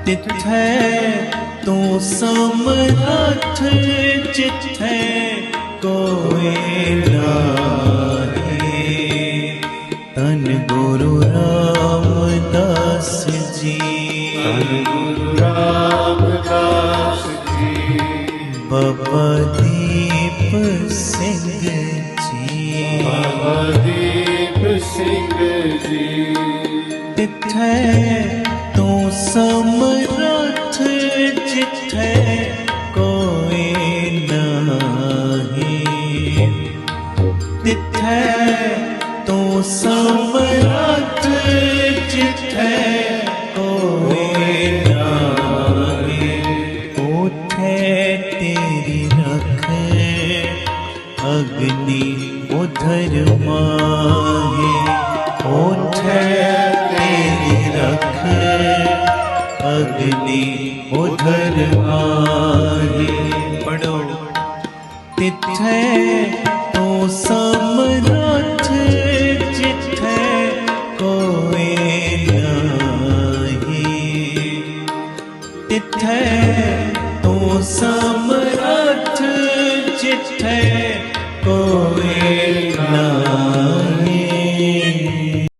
तिथै तू समरथ जिथै कोई नाहीं। तन गुरु रामदास जी, धन गुरु रामदास जी, बाबा दीप सिंह जी, बाबा दीप सिंह जी। तिथै तू समरथ जिथै कोई नाहीं। तिथै तू समरथ जिथै कोई नाहीं। ओथै तेरी रख अग्नि उधर माहे। ओथै तेरी रख अग्नि उधर माहे। पढ़ो। तिथै तू समरथ जिथै कोई नाहीं। तिथै तू समरथ जिथै